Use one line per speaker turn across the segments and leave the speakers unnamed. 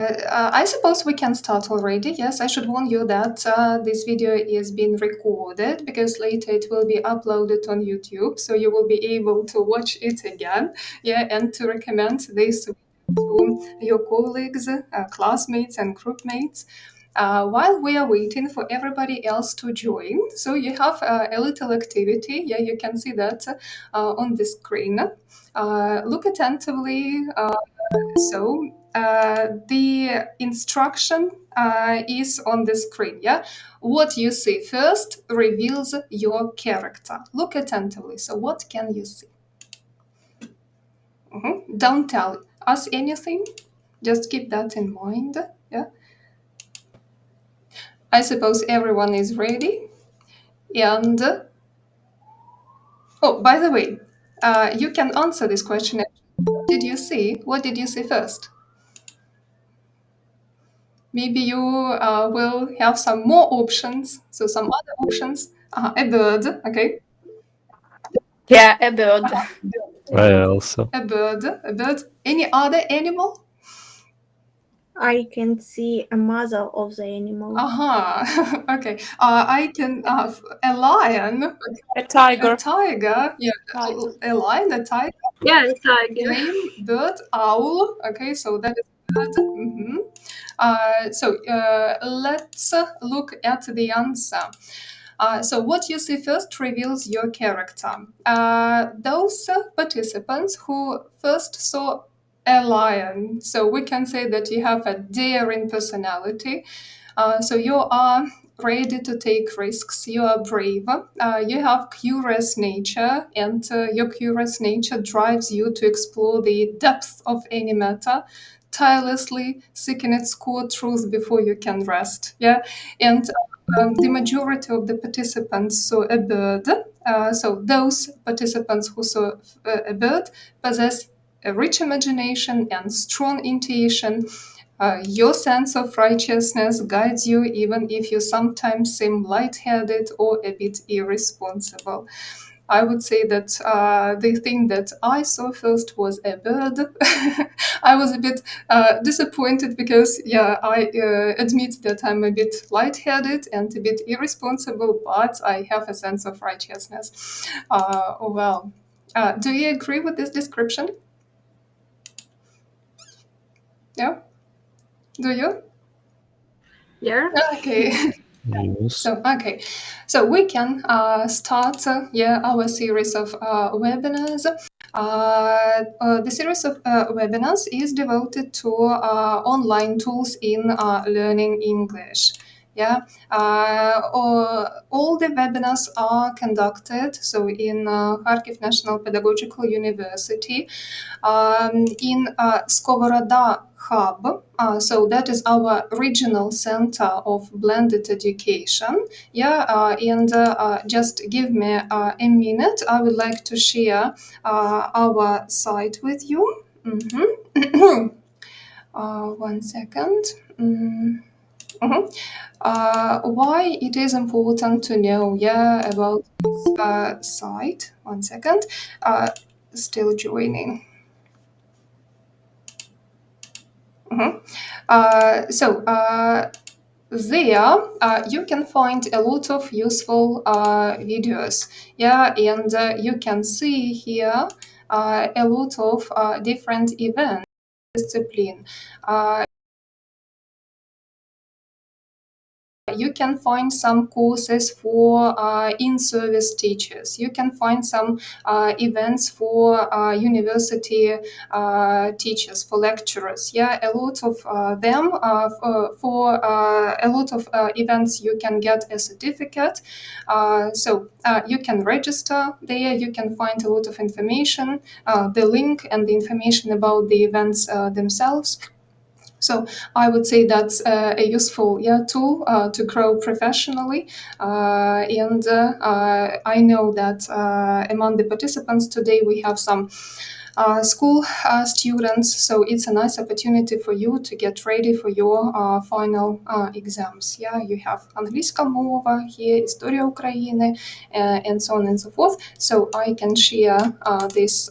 I suppose we can start already. Yes, I should warn you that this video is being recorded because later it will be uploaded on YouTube, so you will be able to watch it again, yeah, and to recommend this to your colleagues, classmates, and groupmates. While we are waiting for everybody else to join, so you have a little activity. Yeah, you can see that on the screen. Look attentively. The instruction is on the screen. Yeah, what you see first reveals your character. Look attentively. So, what can you see? Don't tell us anything. Just keep that in mind. Yeah. I suppose everyone is ready. And oh, by the way, you can answer this question. What did you see? What did you see first? Maybe you will have some more options. So some other options. A bird, okay?
Yeah, a bird.
I also.
A bird. Any other animal?
I can see a mother of the animal.
Okay. I can a lion.
A tiger.
A tiger. Yeah.
Tiger.
A lion, a tiger.
Yeah, a tiger.
Name, bird, owl. Okay, so that is bird. Let's look at the answer. So what you see first reveals your character. Those participants who first saw a lion, so we can say that you have a daring personality. So you are ready to take risks, you are brave, you have curious nature, and your curious nature drives you to explore the depth of any matter, tirelessly seeking its core truth before you can rest. Yeah, and the majority of the participants saw a bird. So those participants who saw a bird possess a rich imagination and strong intuition. Your sense of righteousness guides you even if you sometimes seem lightheaded or a bit irresponsible. I would say that the thing that I saw first was a bird. I was a bit disappointed because, yeah, I admit that I'm a bit lightheaded and a bit irresponsible, but I have a sense of righteousness. Do you agree with this description? Yeah? Do you?
Yeah.
Okay.
Yes.
So we can start our series of webinars. The series of webinars is devoted to online tools in learning English. Yeah, all the webinars are conducted in Kharkiv National Pedagogical University in Skovoroda Hub. So that is our regional center of blended education. Just give me a minute. I would like to share our site with you. One second. Why it is important to know about this site. One second. Still joining. There you can find a lot of useful videos, and you can see here a lot of different events, discipline. You can find some courses for in-service teachers. You can find some events for university teachers, for lecturers. Yeah, a lot of them. For a lot of events, you can get a certificate. You can register there. You can find a lot of information, the link and the information about the events themselves. So I would say that's a useful tool to grow professionally. I know that among the participants today, we have some school students. So it's a nice opportunity for you to get ready for your final exams. Yeah, you have англійська мова, here, історія України, and so on and so forth. So I can share this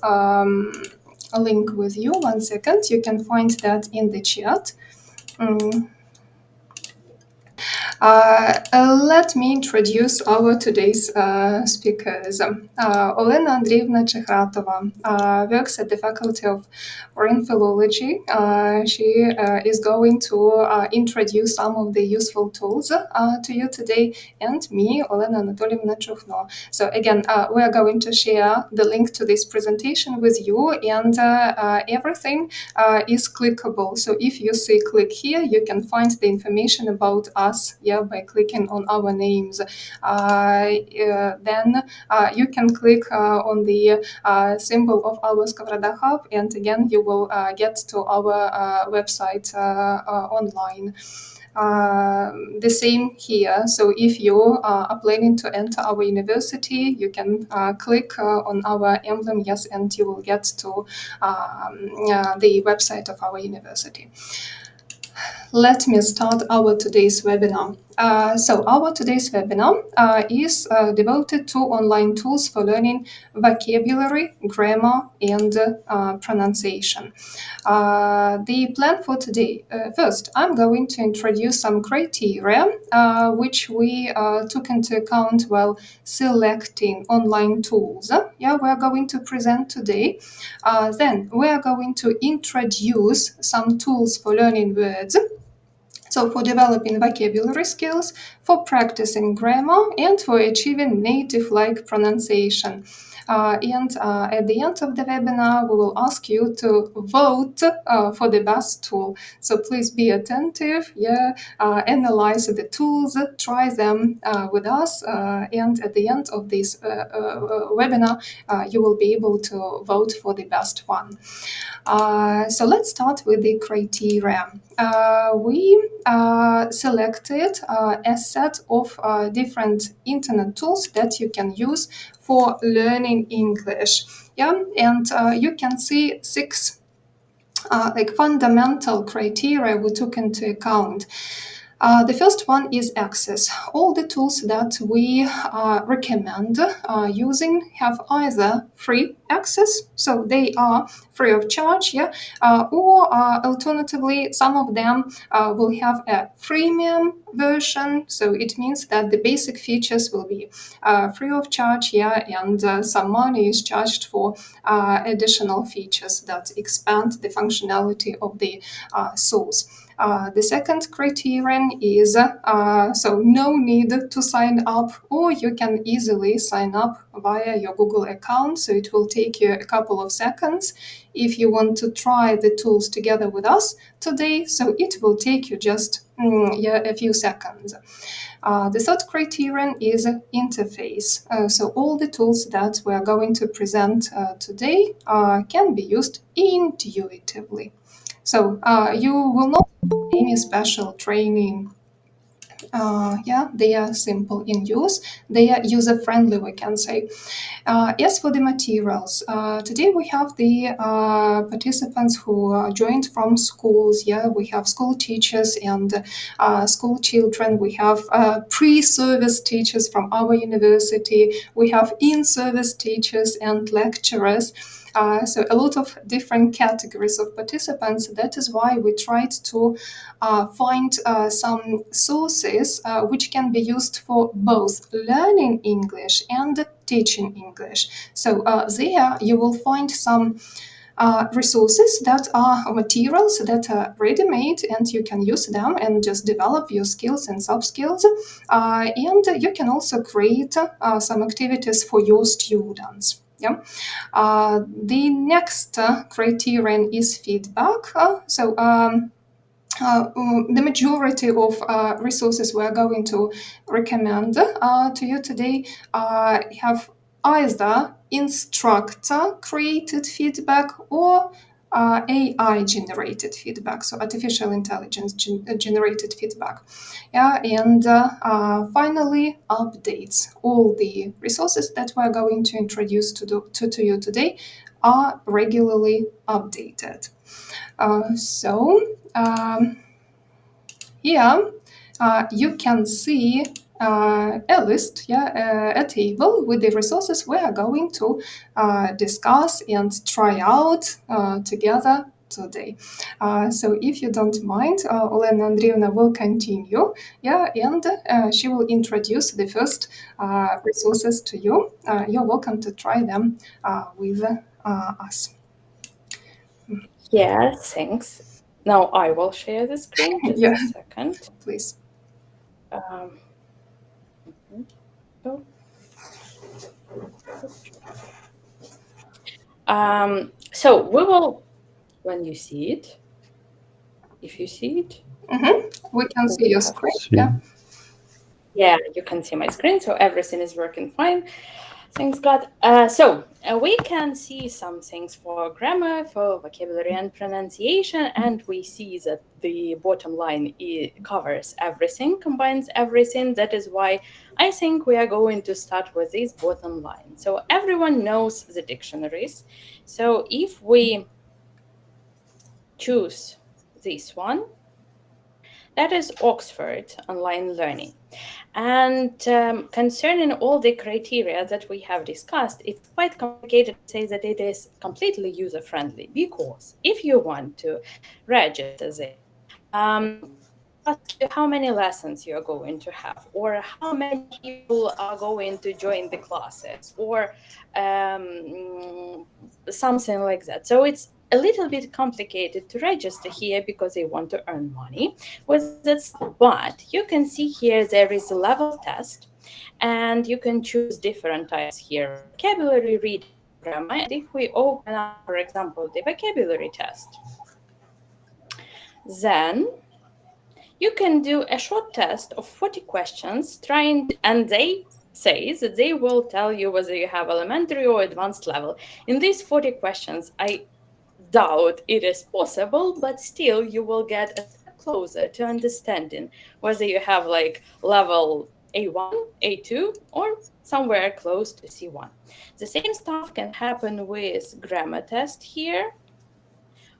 a link with you. One second, you can find that in the chat. Let me introduce our today's speakers. Olena Andriївна Чехратова works at the Faculty of Foreign Philology. She is going to introduce some of the useful tools to you today, and me, Олена Анатоліївна Чухно. So again, we are going to share the link to this presentation with you, and everything is clickable. So if you see click here, you can find the information about us by clicking on our names. Then you can click on the symbol of our Skovroda Hub, and again you will get to our website online. The same here. So if you are planning to enter our university, you can click on our emblem, yes, and you will get to the website of our university. Let me start our today's webinar. So our today's webinar is devoted to online tools for learning vocabulary, grammar, and pronunciation. The plan for today, first, I'm going to introduce some criteria which we took into account while selecting online tools. We are going to present today. Then we are going to introduce some tools for learning words. So for developing vocabulary skills, for practicing grammar, and for achieving native-like pronunciation. And at the end of the webinar, we will ask you to vote for the best tool. So please be attentive, analyze the tools, try them with us, and at the end of this webinar, you will be able to vote for the best one. So let's start with the criteria. We selected a set of different internet tools that you can use for learning English. And you can see 6 fundamental criteria we took into account. The first one is access. All the tools that we recommend using have either free access, so they are free of charge, or alternatively, some of them will have a freemium version, so it means that the basic features will be free of charge, and some money is charged for additional features that expand the functionality of the source. The second criterion is so no need to sign up, or you can easily sign up via your Google account, so it will take you a couple of seconds if you want to try the tools together with us today, so it will take you just a few seconds. The third criterion is interface. So all the tools that we are going to present today can be used intuitively. So you will not need any special training. They are simple in use. They are user-friendly, we can say. As for the materials, today we have the participants who joined from schools. We have school teachers and school children. We have pre-service teachers from our university. We have in-service teachers and lecturers. So a lot of different categories of participants. That is why we tried to find some sources which can be used for both learning English and teaching English. So there you will find some resources that are materials that are ready-made, and you can use them and just develop your skills and sub-skills. And you can also create some activities for your students. The next criterion is feedback. The majority of resources we are going to recommend to you today have either instructor-created feedback or AI-generated feedback, so artificial intelligence-generated feedback. And finally, updates. All the resources that we're going to introduce to you today are regularly updated. Here you can see a list, a table with the resources we are going to discuss and try out together today. So if you don't mind, Olena Andriivna will continue, and she will introduce the first resources to you. You're welcome to try them with us.
Yeah, thanks. Now I will share the screen. Just
Yeah.
a second.
Please.
So we will, when you see it, if you see it,
we can see your screen.
Yeah, you can see my screen, so everything is working fine. Thanks God. So we can see some things for grammar, for vocabulary and pronunciation, and we see that the bottom line covers everything, combines everything. That is why I think we are going to start with this bottom line. So everyone knows the dictionaries. So if we choose this one, that is Oxford Online Learning. And concerning all the criteria that we have discussed, it's quite complicated to say that it is completely user-friendly, because if you want to register it, ask you how many lessons you're going to have, or how many people are going to join the classes, or something like that. So it's a little bit complicated to register here because they want to earn money with this, but you can see here there is a level test, and you can choose different types here: vocabulary, reading, grammar. And if we open up, for example, the vocabulary test, then you can do a short test of 40 questions, and they say that they will tell you whether you have elementary or advanced level. In these 40 questions, I doubt it is possible, but still you will get a step closer to understanding whether you have like level A1, A2, or somewhere close to C1. The same stuff can happen with grammar test here.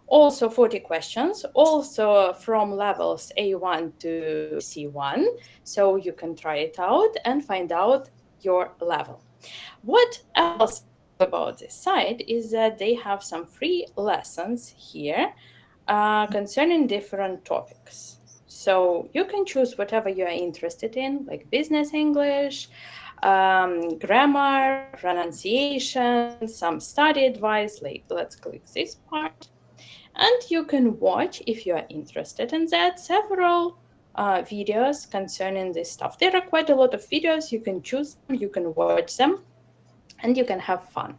Also 40 questions, also from levels A1 to C1. So you can try it out and find out your level. What else about this site is that they have some free lessons here concerning different topics. So you can choose whatever you are interested in, like business English, grammar, pronunciation, some study advice. Like, let's click this part. And you can watch, if you are interested in that, several videos concerning this stuff. There are quite a lot of videos. You can choose them, you can watch them, and you can have fun.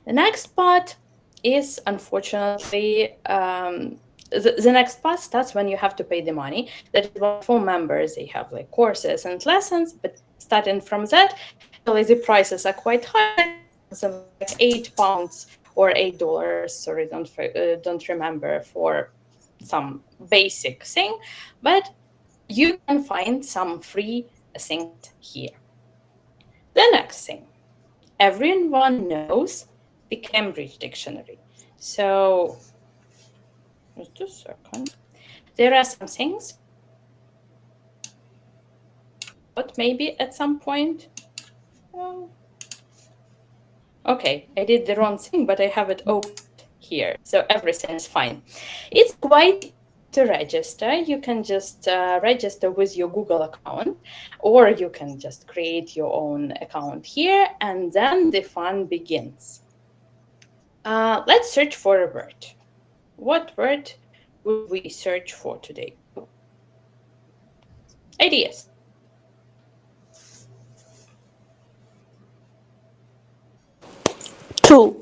The next part is, unfortunately, the next part starts when you have to pay the money. That is for members. They have like courses and lessons, but starting from that, the prices are quite high, something like £8 or $8. Sorry, don't remember, for some basic thing, but you can find some free things here. The next thing, everyone knows the Cambridge Dictionary. So, just a second. There are some things, but maybe at some point. Okay, I did the wrong thing, but I have it open here, so everything is fine. It's quite to register. You can just register with your Google account, or you can just create your own account here, and then the fun begins. Let's search for a word. What word would we search for today? Ideas.
Tool.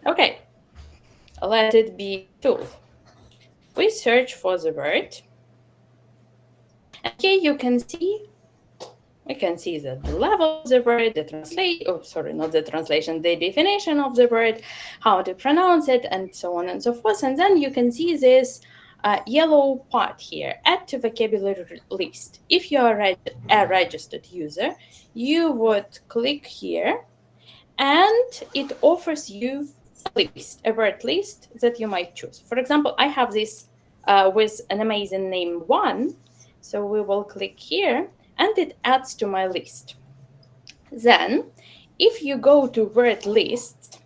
Okay, let it be tool. We search for the word. And here you can see, we can see that the level of the word, the definition of the word, how to pronounce it, and so on and so forth. And then you can see this yellow part here, add to vocabulary list. If you are a registered user, you would click here, and it offers you a word list that you might choose. For example, I have this with an amazing name 1. So we will click here, and it adds to my list. Then, if you go to word list,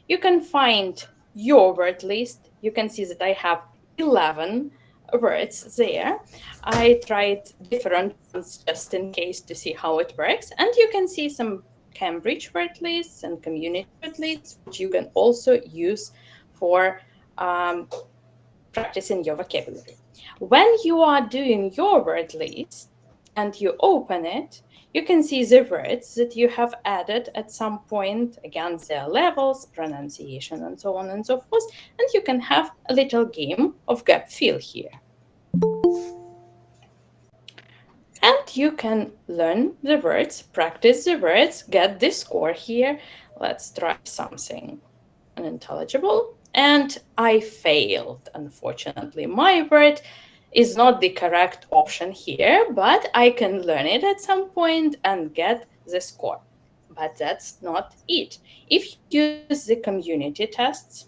you can find your word list. You can see that I have 11 words there. I tried different ones just in case to see how it works. And you can see some Cambridge word lists and community word lists, which you can also use for practicing your vocabulary. When you are doing your word list and you open it, you can see the words that you have added at some point, again, their levels, pronunciation, and so on and so forth. And you can have a little game of gap fill here. And you can learn the words, practice the words, get the score here. Let's try something unintelligible. And I failed, unfortunately. My word is not the correct option here, but I can learn it at some point and get the score. But that's not it. If you use the community tests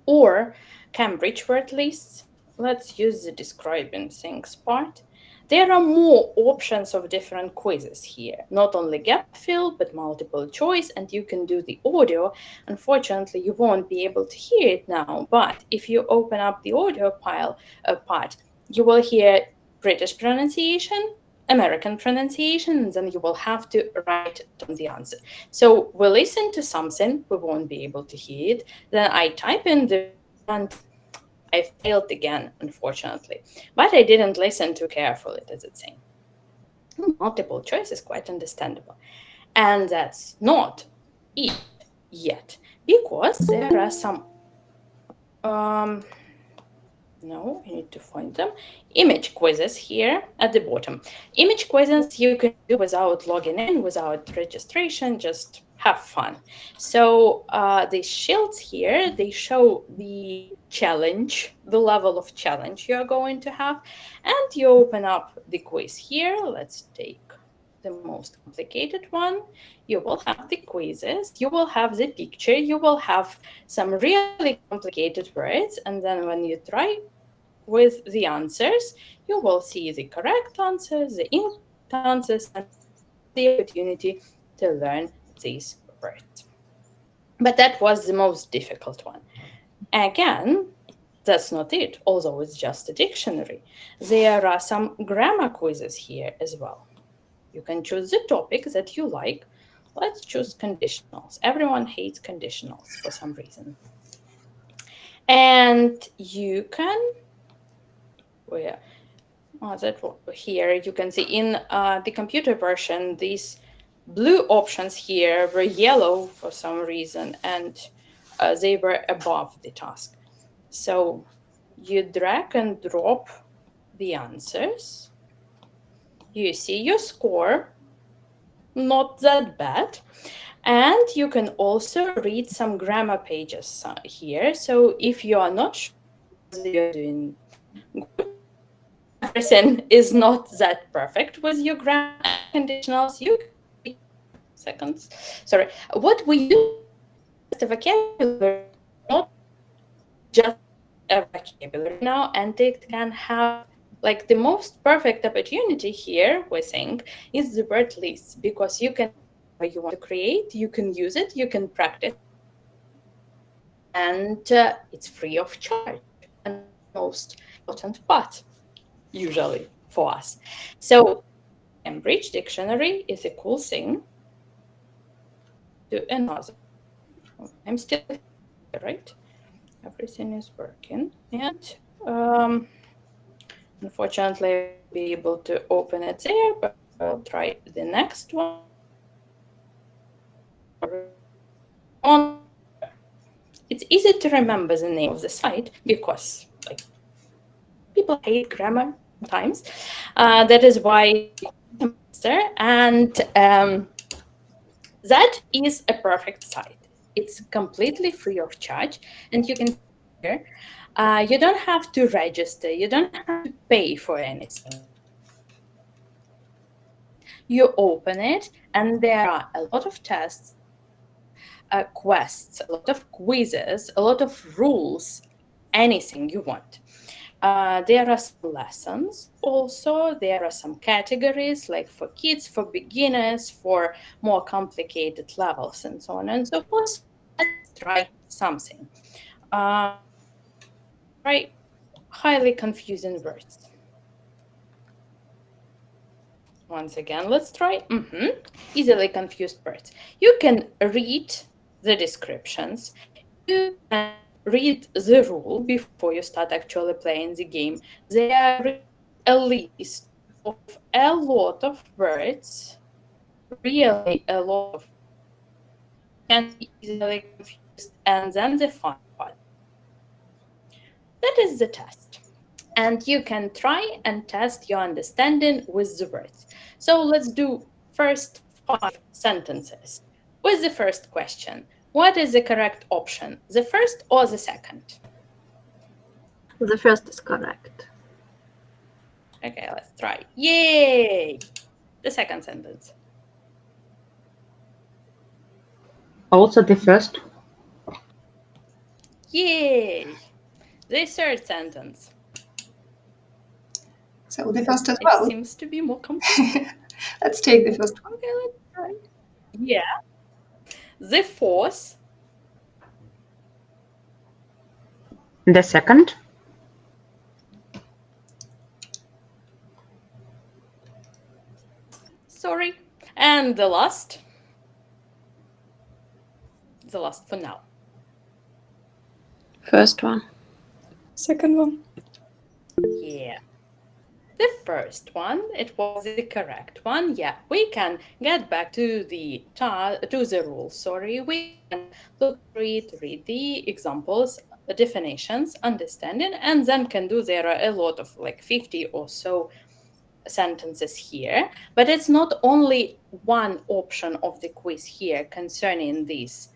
or Cambridge word lists, let's use the describing things part. There are more options of different quizzes here, not only gap fill, but multiple choice, and you can do the audio. Unfortunately, you won't be able to hear it now, but if you open up the audio part, you will hear British pronunciation, American pronunciation, and then you will have to write down the answer. So we listen to something, we won't be able to hear it, then I type in the and I failed again, unfortunately, but I didn't listen too carefully, does it seem? Multiple choice is quite understandable. And that's not it yet, because there are some, no, you need to find them, image quizzes here at the bottom. Image quizzes you can do without logging in, without registration, just have fun. So these shields here, they show the challenge, the level of challenge you are going to have. And you open up the quiz here. Let's take the most complicated one. You will have the quizzes, you will have the picture, you will have some really complicated words. And then when you try with the answers, you will see the correct answers, the incorrect answers, and the opportunity to learn these words. But that was the most difficult one. Again, that's not it, although it's just a dictionary. There are some grammar quizzes here as well. You can choose the topic that you like. Let's choose conditionals. Everyone hates conditionals for some reason. And you can, here you can see in the computer version, these blue options here were yellow for some reason, and they were above the task. So you drag and drop the answers. You see your score, not that bad. And you can also read some grammar pages here. So if you are not sure whether you're doing good, everything is not that perfect with your grammar conditionals, you can seconds. Sorry. What we use is the vocabulary, not just a vocabulary now, and it can have like the most perfect opportunity here, we think, is the word list, because you can, what you want to create, you can use it, you can practice, and it's free of charge, and most important part, usually for us. So Cambridge Dictionary is a cool thing. To another, I'm still here, right? Everything is working, and unfortunately, I won't be able to open it there, but I'll try the next one. It's easy to remember the name of the site because like people hate grammar sometimes. That is why and that is a perfect site. It's completely free of charge, and you can see here, you don't have to register, you don't have to pay for anything. You open it, and there are a lot of tests, quests, a lot of quizzes, a lot of rules, anything you want. There are some lessons also. There are some categories like for kids, for beginners, for more complicated levels, and so on and so forth. Let's try something. Right? Highly confusing words. Once again, let's try. Easily confused words. You can read the descriptions. You can read the rule before you start actually playing the game. There are a list of a lot of words, really a lot of, can be easily confused, and then the fun part. That is the test. And you can try and test your understanding with the words. So let's do first 5 sentences. With the first question, what is the correct option? The first or the second?
The first is correct.
Okay, let's try. Yay! The second sentence.
Also the first.
Yay! The third sentence.
So the first as
It
well.
seems to be more complex.
Let's take the first one.
Okay, let's try. Yeah. The fourth.
The second.
Sorry. And the last. The last for now.
First one.
Second one.
Yeah. The first one, it was the correct one. Yeah, we can get back to the rules. Sorry, we can read the examples, the definitions, understanding, and then can do. There are a lot of like 50 or so sentences here, but it's not only one option of the quiz here concerning this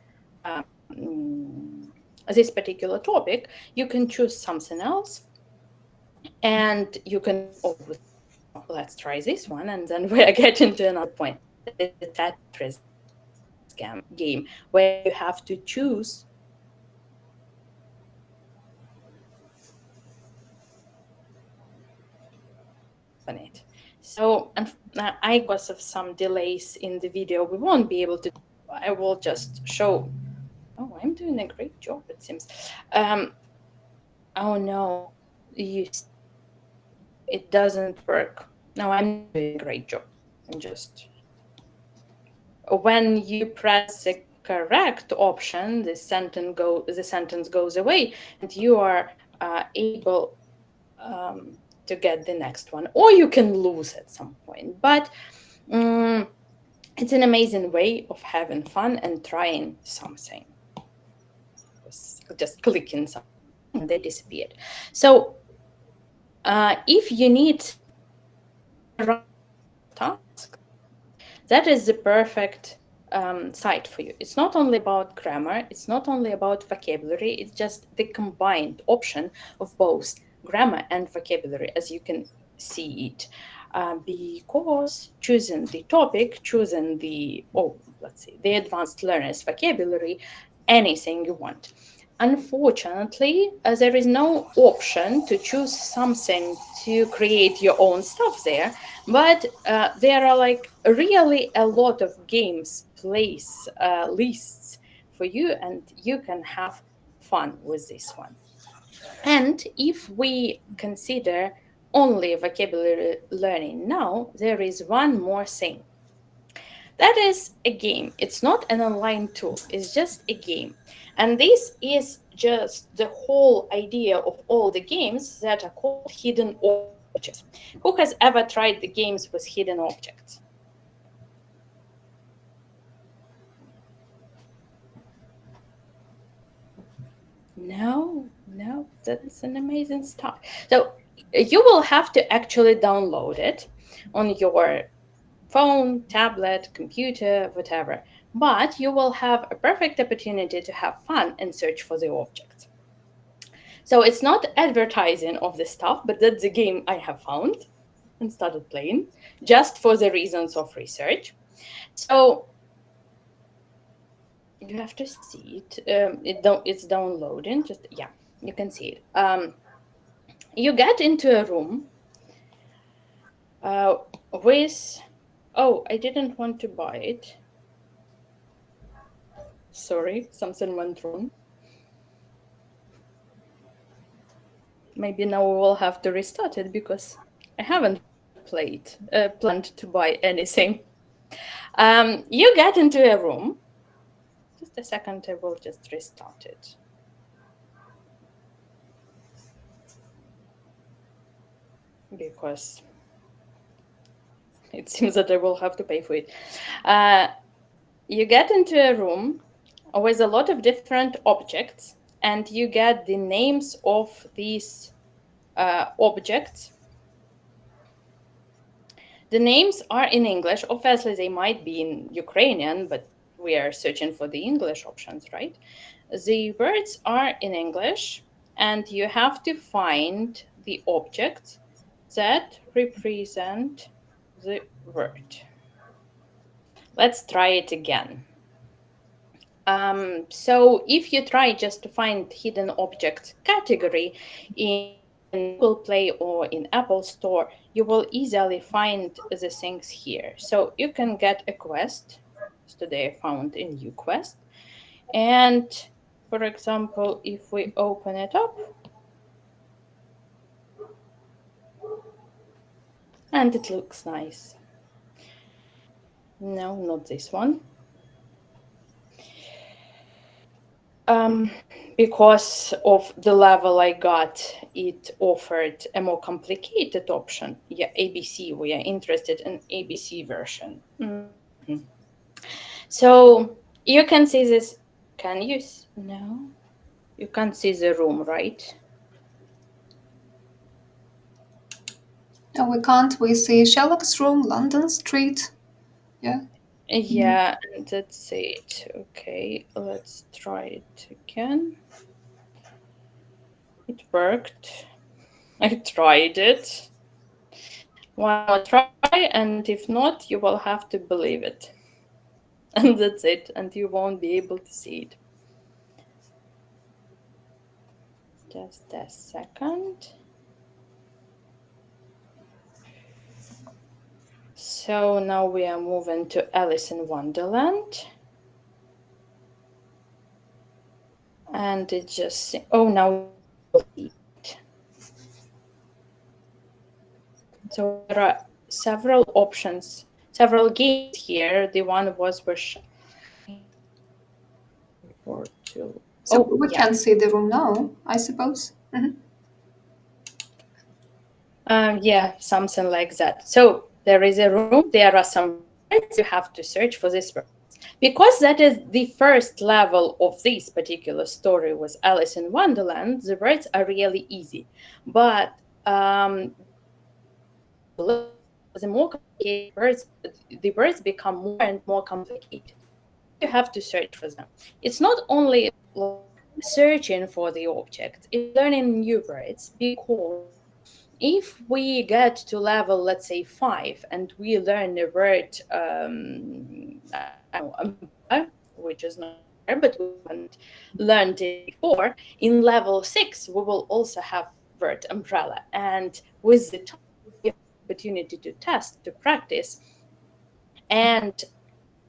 this particular topic. You can choose something else. And you can, let's try this one, and then we're getting to another point. The Tetris game, where you have to choose on it. So, I because of some delays in the video, we won't be able to. I will just show. Oh, I'm doing a great job, it seems. Oh no, it doesn't work. No, I'm doing a great job. I'm just, when you press the correct option, the sentence goes away, and you are able to get the next one, or you can lose at some point. But it's an amazing way of having fun and trying something. Just clicking something, and they disappeared. So if you need a task, that is the perfect site for you. It's not only about grammar, it's not only about vocabulary, it's just the combined option of both grammar and vocabulary, as you can see it. Because choosing the topic, choosing the advanced learner's vocabulary, anything you want. Unfortunately, there is no option to choose something to create your own stuff there, but there are like really a lot of games, lists for you, and you can have fun with this one. And if we consider only vocabulary learning now, there is one more thing. That is a game. It's not an online tool. It's just a game. And this is just the whole idea of all the games that are called hidden objects. Who has ever tried the games with hidden objects? No, that's an amazing start. So you will have to actually download it on your phone, tablet, computer, whatever. But you will have a perfect opportunity to have fun and search for the objects. So it's not advertising of the stuff, but that's the game I have found and started playing just for the reasons of research. So you have to see it. It's downloading. You can see it. You get into a room with. Oh, I didn't want to buy it. Sorry, something went wrong. maybe now we will have to restart it because I haven't planned to buy anything. You get into a room. Just a second, I will just restart it. Because it seems that I will have to pay for it. You get into a room with a lot of different objects, and you get the names of these objects. The names are in English. Obviously, they might be in Ukrainian, but we are searching for the English options, right? The words are in English, and you have to find the objects that represent the word. Let's try it again. So if you try just to find hidden objects category in Google Play or in Apple Store, you will easily find the things here. So you can get a quest. Today I found a new quest. And for example, if we open it up, and it looks nice. No, not this one. Because of the level I got, it offered a more complicated option. Yeah, ABC, we are interested in ABC version. Mm-hmm. So you can see this. Can you? No, you can't see the room, right?
No, we can't. We see Sherlock's room, London Street. Yeah.
Yeah, that's it. Okay, let's try it again. It worked. I tried it. One more try, and if not, you will have to believe it. And that's it, and you won't be able to see it. Just a second. So now we are moving to Alice in Wonderland. And it just, oh, now we'll see it. So there are several options, several games here. The one was for
So we can see the room now, I suppose. Mm-hmm.
Yeah, something like that. So there is a room, there are some words, you have to search for this word. Because that is the first level of this particular story with Alice in Wonderland, the words are really easy. But the more complicated words, the words become more and more complicated. You have to search for them. It's not only searching for the object, it's learning new words, because if we get to level, let's say 5, and we learn the word, which is not there, but we haven't learned it before, in level 6, we will also have word umbrella. And with the time, we have the opportunity to test, to practice, and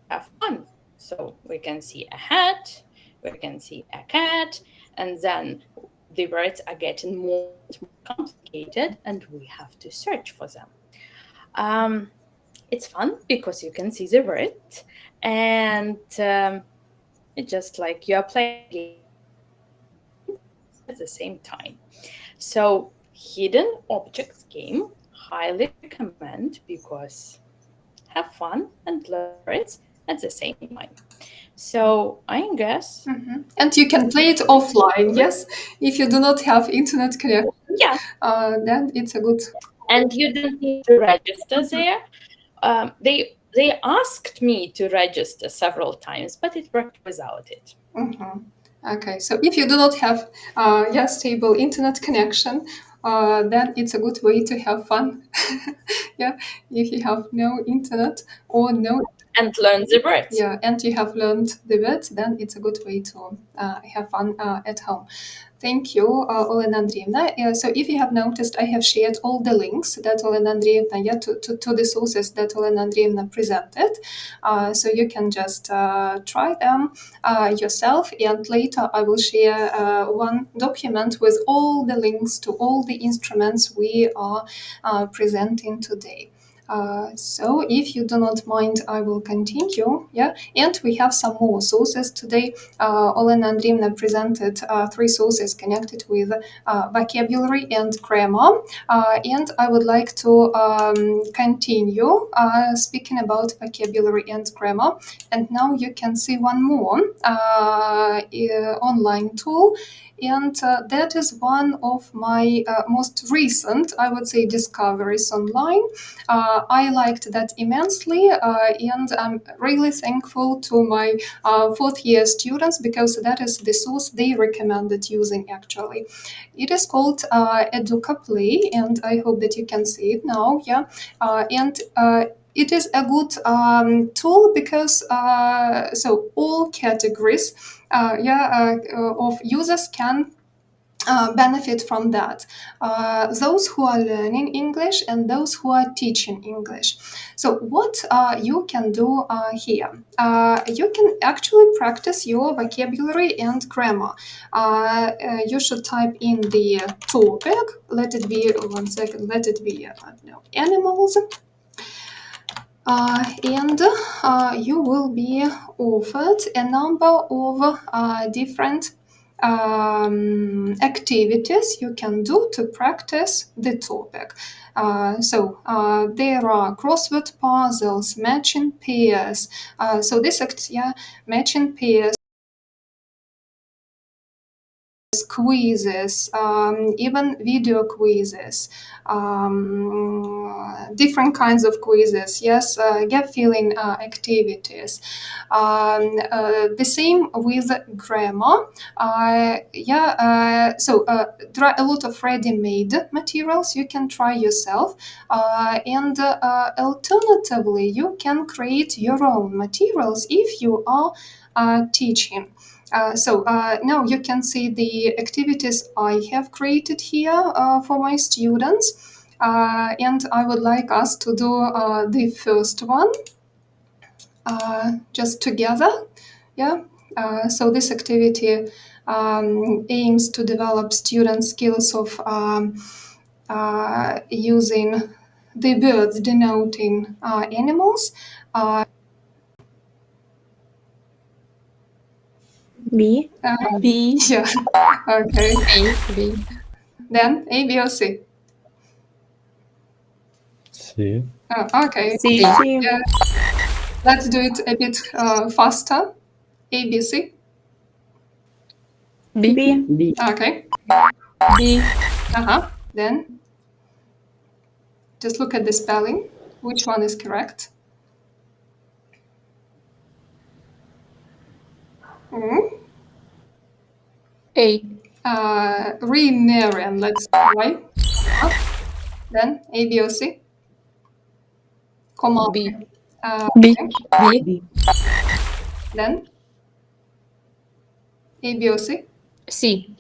have fun. So we can see a hat, we can see a cat, and then the words are getting more and more complicated, and we have to search for them. It's fun because you can see the word, and it's just like you're playing a game at the same time. So hidden objects game, highly recommend, because have fun and learn words at the same time. So I guess.
Mm-hmm. And you can play it offline, yes? If you do not have internet connection,
yeah,
then it's a good.
And you don't need to register there. They asked me to register several times, but it worked without it.
Mm-hmm. Okay, so if you do not have stable internet connection, then it's a good way to have fun. Yeah, if you have no internet or no.
And learn the words.
Yeah, and you have learned the words, then it's a good way to have fun at home. Thank you, Olena Andriївна. So if you have noticed, I have shared all the links that Olena Andriївна, to the sources that Olena Andriївна presented. So you can just try them yourself, and later I will share one document with all the links to all the instruments we are presenting today. So if you do not mind, I will continue. Yeah, and we have some more sources today. Olena Andriївна presented 3 sources connected with vocabulary and grammar, and I would like to continue speaking about vocabulary and grammar. And now you can see one more online tool. And that is one of my most recent, I would say, discoveries online. I liked that immensely, and I'm really thankful to my 4th year students, because that is the source they recommended using actually. It is called Educa Play, and I hope that you can see it now. Yeah, and it is a good tool because so all categories of users can benefit from that. Those who are learning English and those who are teaching English. So what you can do here? You can actually practice your vocabulary and grammar. You should type in the topic. Let it be, one second, let it be, I don't know, animals. And you will be offered a number of different activities you can do to practice the topic. So there are crossword puzzles, matching pairs. So this matching pairs, quizzes, even video quizzes, different kinds of quizzes, yes, gap filling activities. The same with grammar. So there are a lot of ready-made materials you can try yourself, and alternatively you can create your own materials if you are teaching. So now you can see the activities I have created here for my students, and I would like us to do the first one just together. Yeah. So this activity aims to develop student skills of using the birds denoting animals.
B.
B.
Yeah. Okay.
B.
Then A, B, or C?
C.
Okay.
C.
C.
Yeah. Let's do it a bit faster. A, B, C.
B.
B.
Okay.
B.
Then just look at the spelling. Which one is correct?
A.
Re-Marian, let's try. Then A, B, or C? Comma.
B.
B.
B.
Then A, B, or C?
C.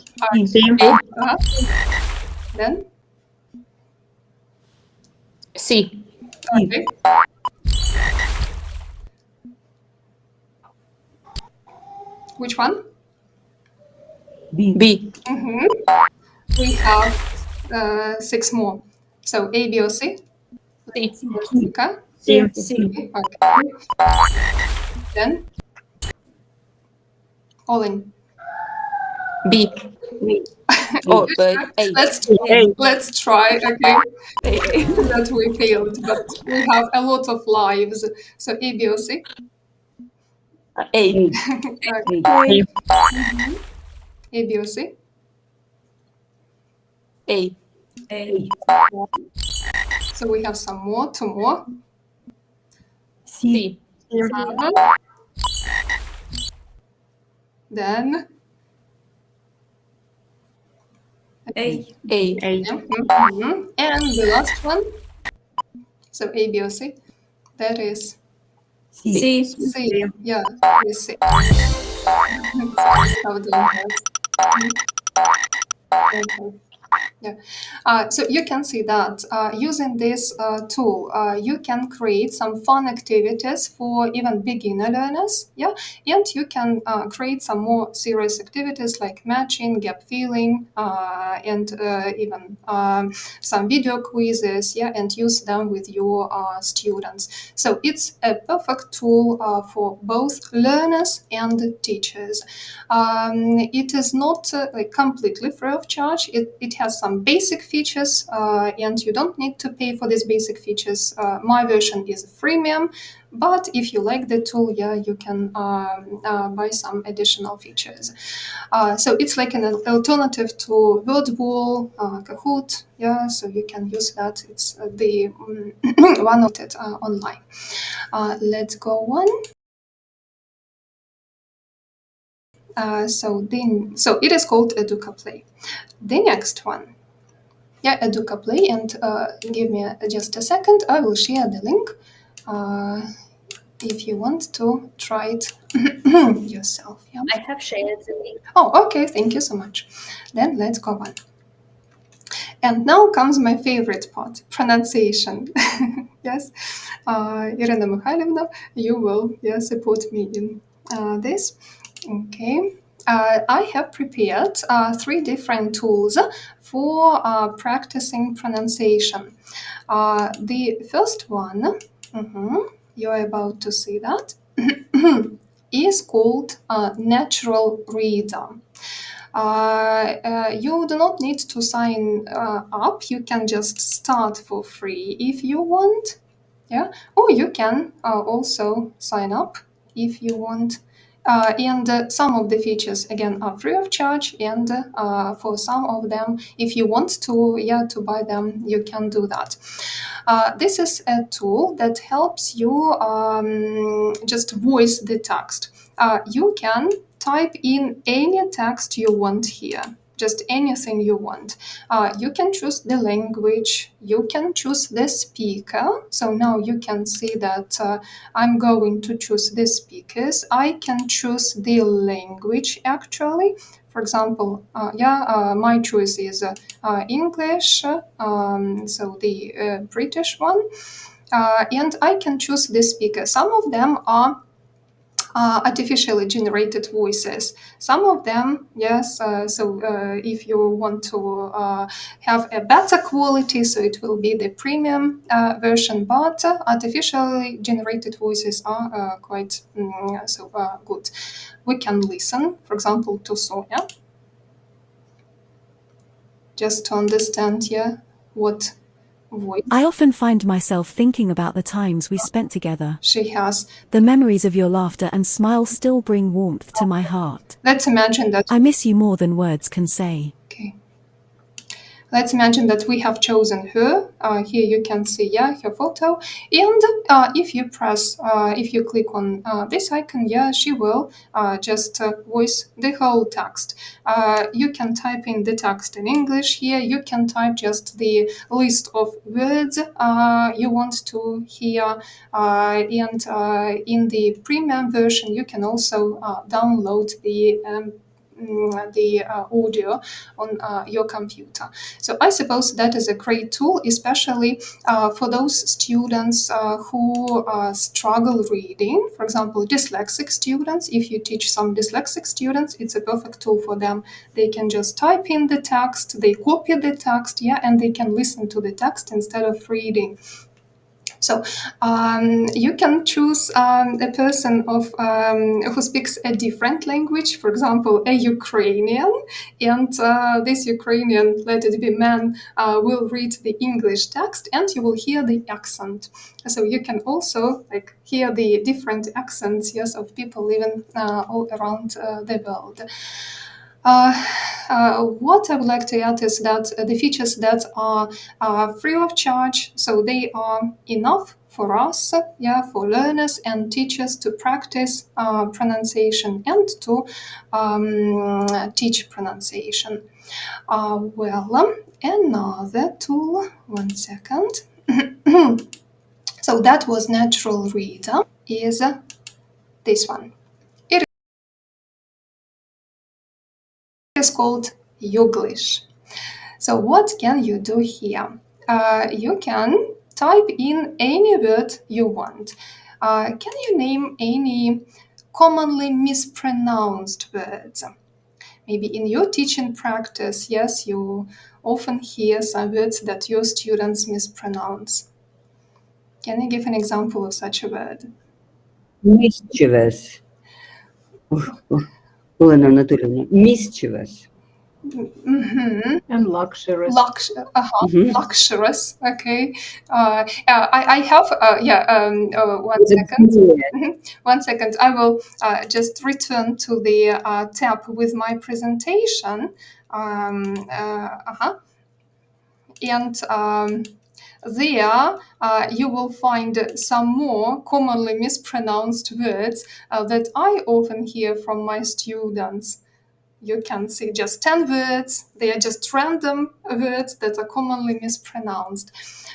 C.
Then
C.
okay. Which one?
B.
We have 6 more. So A, B, or C?
C.
Okay.
C.
Okay. Then Olin.
B. Oh, but A.
Let's try. Okay. That we failed, but we have a lot of lives. So A, B, or C?
A.
Okay. A, B, or C?
A.
So we have some more, 2 more.
C.
Then
A.
And the last one. So A, B, or C? That is
C.
C. Yeah, we C. How do you Okay. Yeah. So you can see that using this tool, you can create some fun activities for even beginner learners, yeah, and you can create some more serious activities like matching, gap filling, and even some video quizzes, yeah, and use them with your students. So it's a perfect tool for both learners and teachers. It is not like completely free of charge. It has some basic features, and you don't need to pay for these basic features. My version is freemium, but if you like the tool, yeah, you can buy some additional features. So it's like an alternative to Wordwall, Kahoot, yeah, so you can use that. It's the one of it online. Let's go on. So it is called Educa Play. The next one, yeah, Educa Play, and give me just a second. I will share the link if you want to try it yourself. Yeah.
I have shared the link.
Oh, okay. Thank you so much. Then let's go on. And now comes my favorite part: pronunciation. Yes, Irina Mikhailivna, you will support me in this. Okay. I have prepared 3 different tools for practicing pronunciation. The first one, you're about to see that, is called Natural Reader. You do not need to sign up. You can just start for free if you want. Yeah, or you can also sign up if you want. And some of the features again are free of charge, and for some of them, if you want to buy them, you can do that. This is a tool that helps you just voice the text. You can type in any text you want here, just anything you want. You can choose the language, you can choose the speaker. So now you can see that I'm going to choose the speakers. I can choose the language actually. For example, my choice is English, so the British one. And I can choose the speaker. Some of them are artificially generated voices. Some of them, yes, if you want to have a better quality, so it will be the premium version, but artificially generated voices are quite good. We can listen, for example, to Sonia, just to understand what voice
I often find myself thinking about the times we spent together.
she has.
The memories of your laughter and smile still bring warmth to my heart.
Let's imagine that.
I miss you more than words can say.
Okay. Let's imagine that we have chosen her. Here you can see her photo. And if you click on this icon, she will just voice the whole text. You can type in the text in English here. You can type just the list of words you want to hear. And in the premium version, you can also download the audio on your computer. So I suppose that is a great tool, especially for those students who struggle reading. For example, dyslexic students. If you teach some dyslexic students, it's a perfect tool for them. They can just type in the text, they copy the text, and they can listen to the text instead of reading. So you can choose a person who speaks a different language, for example, a Ukrainian, and this Ukrainian, let it be man, will read the English text, and you will hear the accent. So you can also hear the different accents, of people living all around the world. What I would like to add is that the features that are free of charge, so they are enough for us, for learners and teachers to practice pronunciation and to teach pronunciation. Another tool, one second. So that was Natural Reader, is this one. It is called English. So what can you do here? You can type in any word you want. Can you name any commonly mispronounced words? Maybe in your teaching practice, yes, you often hear some words that your students mispronounce. Can you give an example of such a word?
Mischievous. Олена Анатоліївна, mischievous.
Mm-hmm.
And luxurious.
Luxurious. Okay. I have. One second.
Yeah.
1 second. I will just return to the tab with my presentation. And there you will find some more commonly mispronounced words that I often hear from my students. You can see just 10 words. They are just random words that are commonly mispronounced.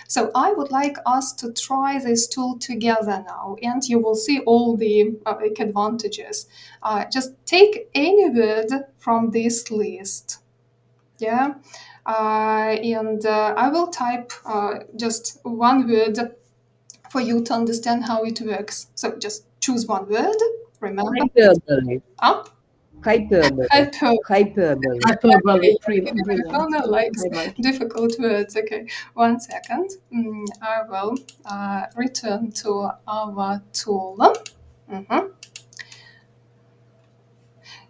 So I would like us to try this tool together now, and you will see all the advantages. Just take any word from this list. Yeah. And I will type just one word for you to understand how it works. So just choose one word. Remember.
Hyperbole.
Huh?
Hyperbole. Hyperbole.
Hyperbole. Brilliant.
Anna likes
I like it.
difficult words. Okay, 1 second. I will return to our tool. Mhm.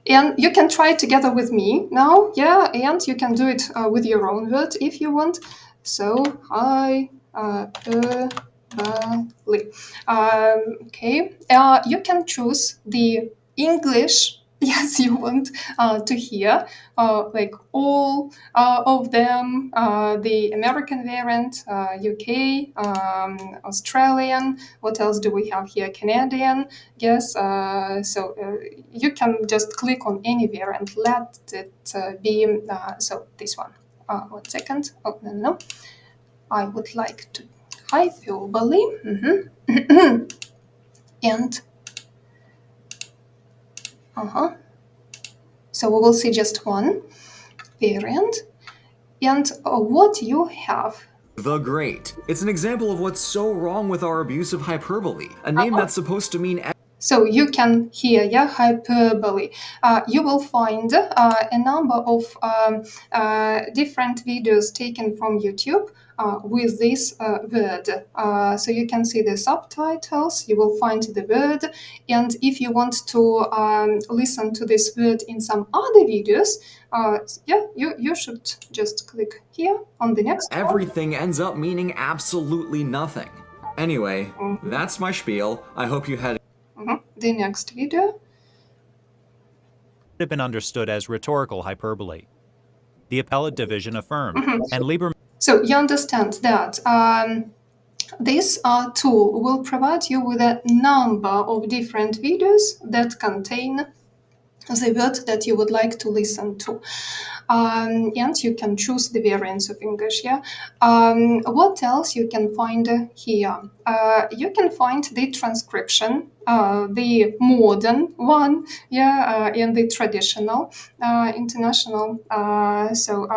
And you can try it together with me now, yeah, and you can do it with your own word if you want. So, hyperbole. Okay, you can choose the English, yes, you want to hear, like all of them, the American variant, UK, Australian, what else do we have here, Canadian, yes, so you can just click on any variant, let it be, so this one, 1 second, oh, no, I would like to hyperbole, and so we will see just one variant, and what you have.
The Great. It's an example of what's so wrong with our abuse of hyperbole, a name that's supposed to mean.
So you can hear, yeah, hyperbole. You will find a number of different videos taken from YouTube with this word. So you can see the subtitles, you will find the word, and if you want to listen to this word in some other videos, you should just click here on the next one.
Everything ends up meaning absolutely nothing. Anyway, that's my spiel. I hope you had
the next video.
Have been understood as rhetorical hyperbole. The appellate division affirmed, and Lieberman.
So you understand that this tool will provide you with a number of different videos that contain the word that you would like to listen to. And you can choose the variants of English, yeah? What else you can find here? You can find the transcription, the modern one, yeah, and the traditional, international. So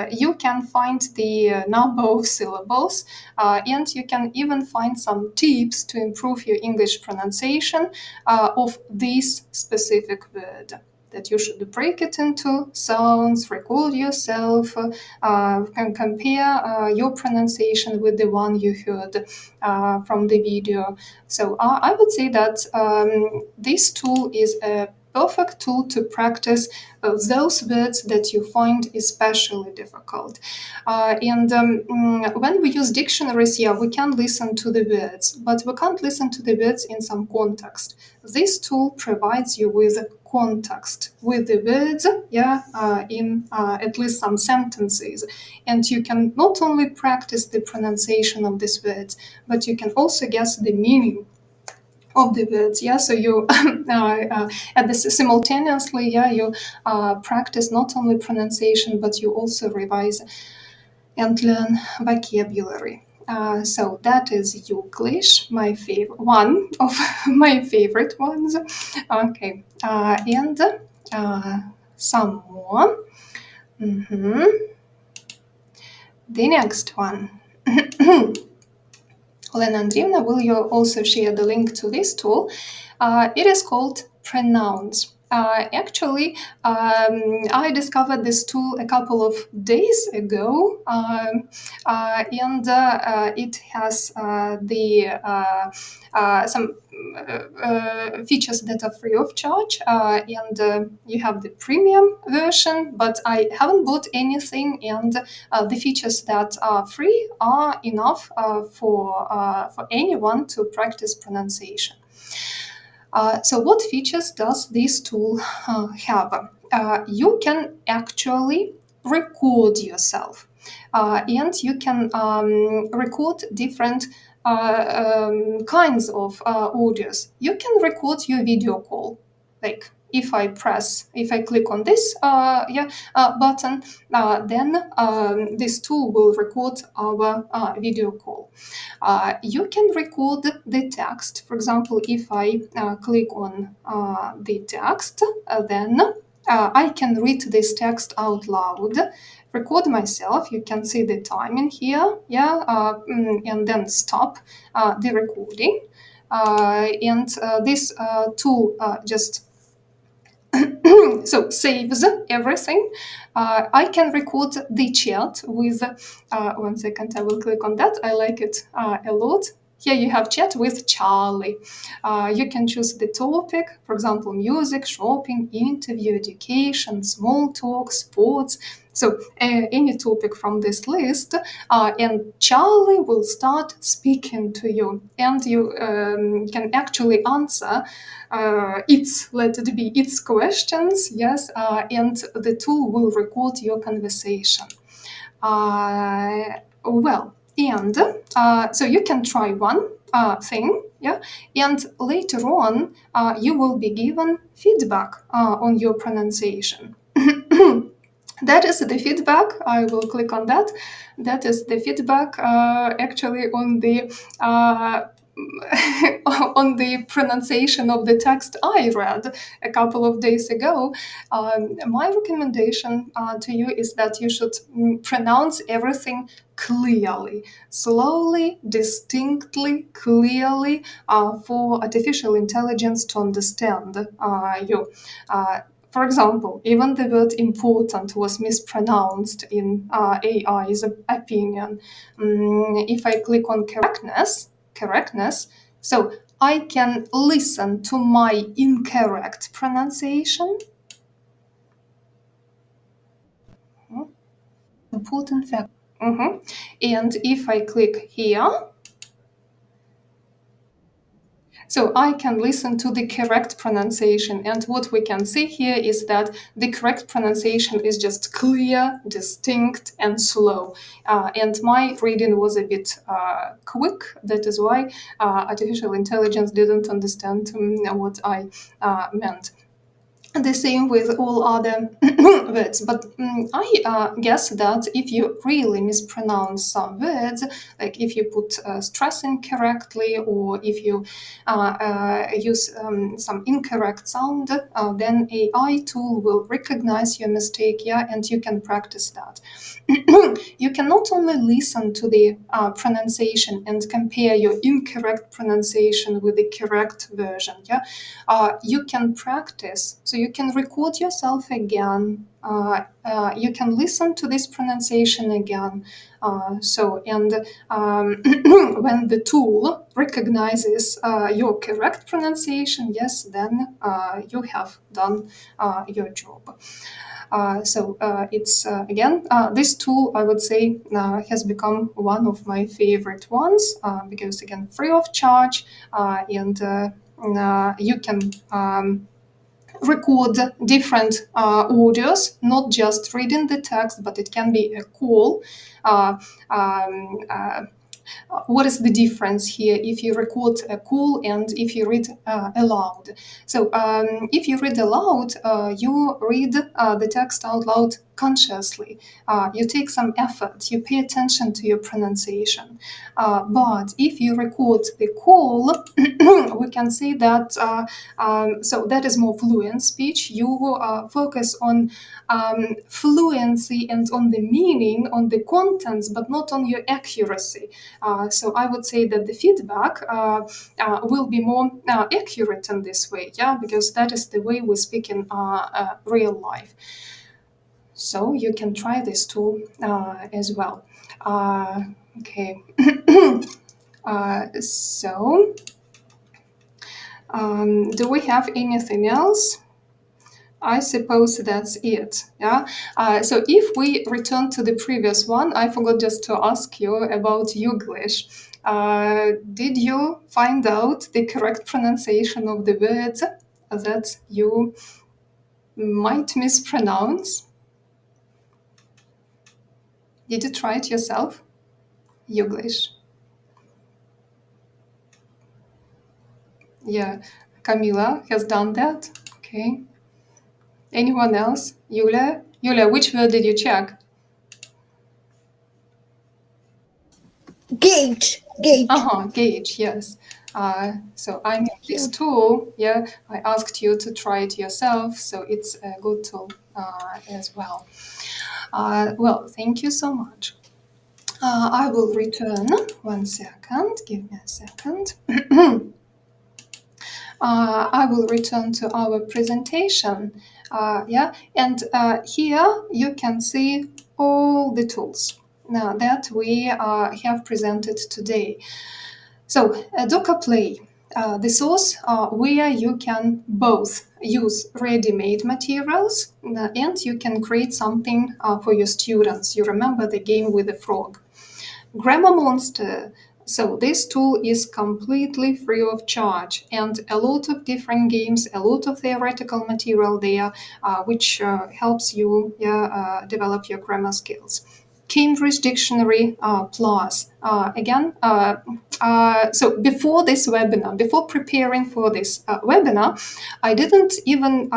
you can find the number of syllables, and you can even find some tips to improve your English pronunciation of this specific word. That you should break it into sounds, record yourself, can compare your pronunciation with the one you heard from the video. So I would say that this tool is a perfect tool to practice those words that you find especially difficult. When we use dictionaries, yeah, we can listen to the words, but we can't listen to the words in some context. This tool provides you with context with the words, yeah, in at least some sentences, and you can not only practice the pronunciation of these words, but you can also guess the meaning of the words, yeah. So you at this simultaneously, yeah, you practice not only pronunciation, but you also revise and learn vocabulary. So that is English, my favorite one of my favorite ones. Okay, and some more. Mhm. The next one. Olena Andrievna will you also share the link to this tool. It is called Pronounce. Actually, I discovered this tool a couple of days ago, and it has some features that are free of charge, and you have the premium version, but I haven't bought anything, and the features that are free are enough for anyone to practice pronunciation. So what features does this tool have? You can actually record yourself, and you can record different kinds of audios. You can record your video call, like if I click on this button, then this tool will record our video call. You can record the text. For example, if I click on the text, then I can read this text out loud, record myself. You can see the timing here, and then stop the recording. And this tool just so saves everything. I can record the chat with, 1 second, I will click on that. I like it a lot. Here you have chat with Charlie. You can choose the topic, for example, music, shopping, interview, education, small talk, sports. So any topic from this list, and Charlie will start speaking to you, and you can actually answer its questions, yes, and the tool will record your conversation. So you can try one thing, and later on you will be given feedback on your pronunciation. That is the feedback. I will click on that. That is the feedback actually on the on the pronunciation of the text I read a couple of days ago. My recommendation to you is that you should pronounce everything clearly, slowly, distinctly, clearly, for artificial intelligence to understand you. For example, even the word important was mispronounced in AI's opinion. If I click on correctness, so I can listen to my incorrect pronunciation. Important fact. And if I click here, so I can listen to the correct pronunciation, and what we can see here is that the correct pronunciation is just clear, distinct, and slow. And my reading was a bit quick. That is why artificial intelligence didn't understand what I meant. The same with all other words, but I guess that if you really mispronounce some words, like if you put stress incorrectly, or if you use some incorrect sound, then AI tool will recognize your mistake, and you can practice that. You can not only listen to the pronunciation and compare your incorrect pronunciation with the correct version, you can practice. So you can record yourself again. You can listen to this pronunciation again. When the tool recognizes your correct pronunciation, yes, then you have done your job. It's again, this tool, I would say, has become one of my favorite ones because, again, free of charge, and you can record different audios, not just reading the text, but it can be a call. What is the difference here if you record a call and if you read aloud? So if you read aloud, you read the text out loud consciously. You take some effort, you pay attention to your pronunciation. But if you record the call, we can say that, so that is more fluent speech. You focus on fluency and on the meaning, on the contents, but not on your accuracy. So I would say that the feedback will be more accurate in this way, yeah, because that is the way we speak in real life. So you can try this tool as well. Okay. So do we have anything else? I suppose that's it. Yeah. So if we return to the previous one, I forgot just to ask you about English. Did you find out the correct pronunciation of the words that you might mispronounce? Did you try it yourself? English. Yeah, Camila has done that. Okay. Anyone else? Yulia? Yulia, which word did you check?
Gauge.
Gauge, yes. So I made this tool, yeah. I asked you to try it yourself, so it's a good tool as well. Well, thank you so much. I will return. 1 second, give me a second. I will return to our presentation, yeah, and here you can see all the tools that we have presented today. So Docker Play, the source where you can both use ready-made materials and you can create something for your students. You remember the game with the frog. Grammar Monster. So this tool is completely free of charge, and a lot of different games, a lot of theoretical material there, which helps you develop your grammar skills. Cambridge Dictionary Plus. Again, so before this webinar, before preparing for this webinar, I didn't even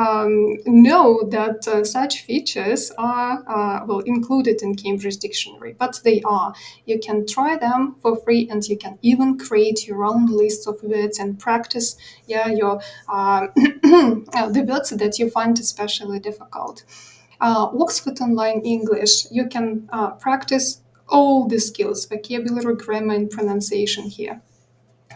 know that such features are well included in Cambridge Dictionary, but they are. You can try them for free, and you can even create your own list of words and practice your the words that you find especially difficult. Oxford Online English, you can practice all the skills, vocabulary, grammar, and pronunciation here.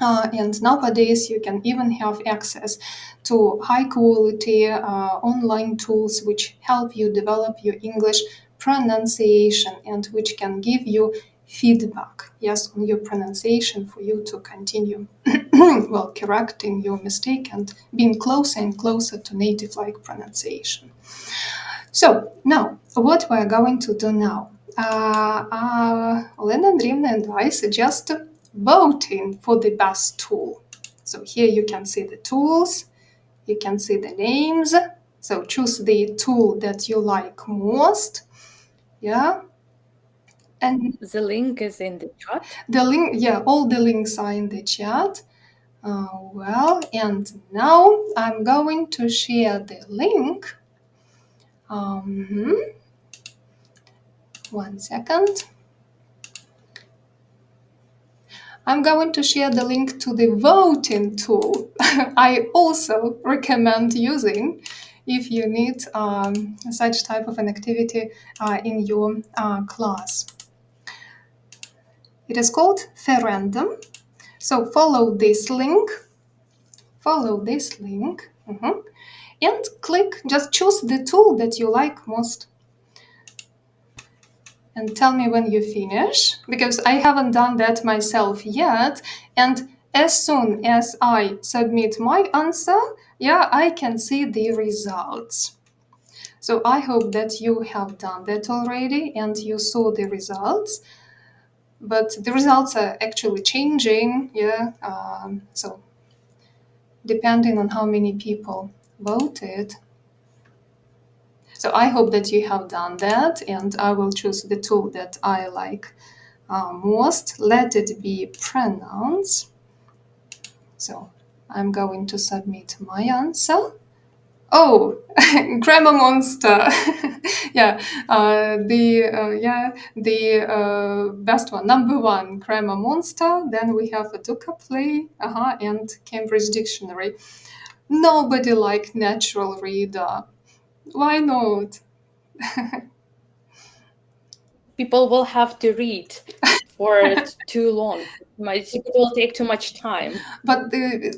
And nowadays you can even have access to high quality online tools which help you develop your English pronunciation and which can give you feedback, yes, on your pronunciation for you to continue well correcting your mistake and being closer and closer to native-like pronunciation. So now, what we're going to do now, Olena Andrievna and I suggest voting for the best tool. So here you can see the tools, you can see the names. So choose the tool that you like most, yeah. And
The link is in the chat.
the link, yeah, all the links are in the chat. Well, and now I'm going to share the link. 1 second. I'm going to share the link to the voting tool I also recommend using if you need such type of an activity in your class. It is called Ferendum. So follow this link, and click, just choose the tool that you like most. And tell me when you finish, because I haven't done that myself yet. And as soon as I submit my answer, yeah, I can see the results. So I hope that you have done that already and you saw the results. But the results are actually changing, yeah. So depending on how many people voted. So I hope that you have done that, and I will choose the tool that I like most. Let it be pronouns. So I'm going to submit my answer. Oh, grammar monster. Yeah, the best one, number one, grammar monster. Then we have a Duca play, and Cambridge Dictionary. Nobody like natural reader. Why not?
People will have to read for too long. It will take too much time.
But you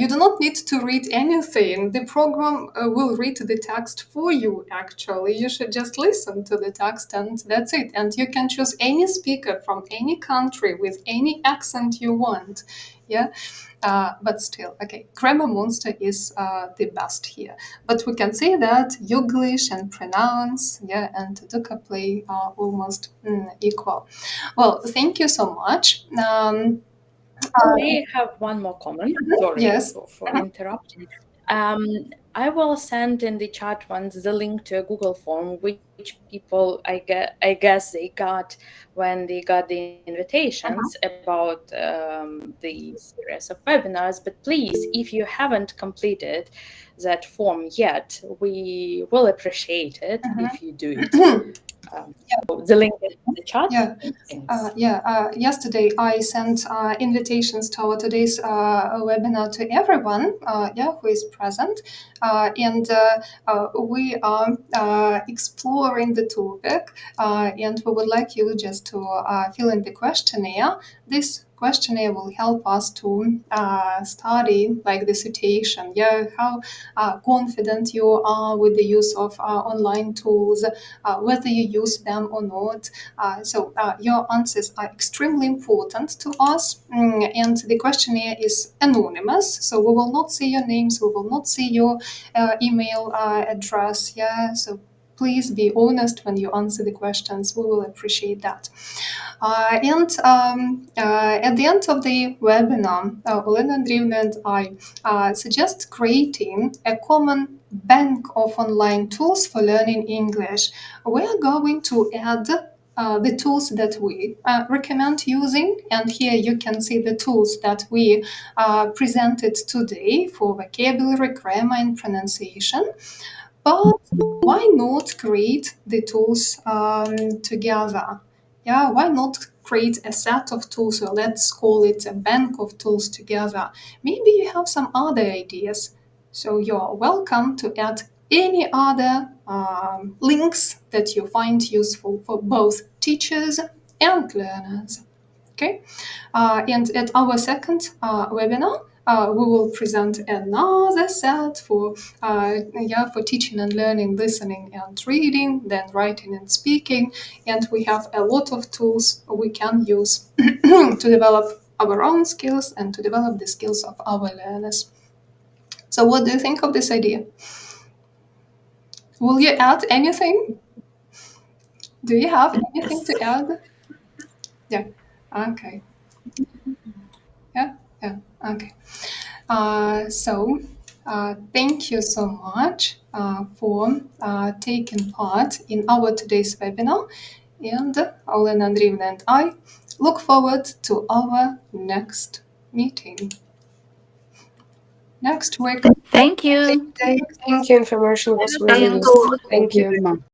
do not need to read anything. The program will read the text for you, actually. You should just listen to the text and that's it. And you can choose any speaker from any country with any accent you want. Yeah. But still, okay, Grammar Monster is the best here. But we can say that Youglish and Pronounce, and Duca Play are almost equal. Well, thank you so much.
We have one more comment. Sorry
Yes.
for interrupting. I will send in the chat once the link to a Google form, which people I guess they got when they got the invitations about the series of webinars. But please, if you haven't completed that form yet, we will appreciate it if you do it. So the link is in the chat.
Yesterday I sent invitations to our today's webinar to everyone who is present, and we are exploring the topic, and we would like you just to fill in the questionnaire. This questionnaire will help us to study like the situation, how confident you are with the use of online tools, whether you use them or not. So your answers are extremely important to us, and the questionnaire is anonymous, so we will not see your names, we will not see your email address. So please be honest when you answer the questions. We will appreciate that. And at the end of the webinar, Olena Andriivna and I suggest creating a common bank of online tools for learning English. We are going to add the tools that we recommend using, and here you can see the tools that we presented today for vocabulary, grammar, and pronunciation. But why not create the tools together? Why not create a set of tools, or let's call it a bank of tools together? Maybe you have some other ideas. So you're welcome to add any other links that you find useful for both teachers and learners. Okay, and at our second webinar, we will present another set for teaching and learning, listening and reading, then writing and speaking, and we have a lot of tools we can use to develop our own skills and to develop the skills of our learners. So what do you think of this idea? Will you add anything? Do you have anything to add? Yeah. Okay. Yeah. Okay. So thank you so much for taking part in our today's webinar. And Olena Andriivna and I look forward to our next meeting next week.
Thank you.
Thank you. Information was really useful. Thank you.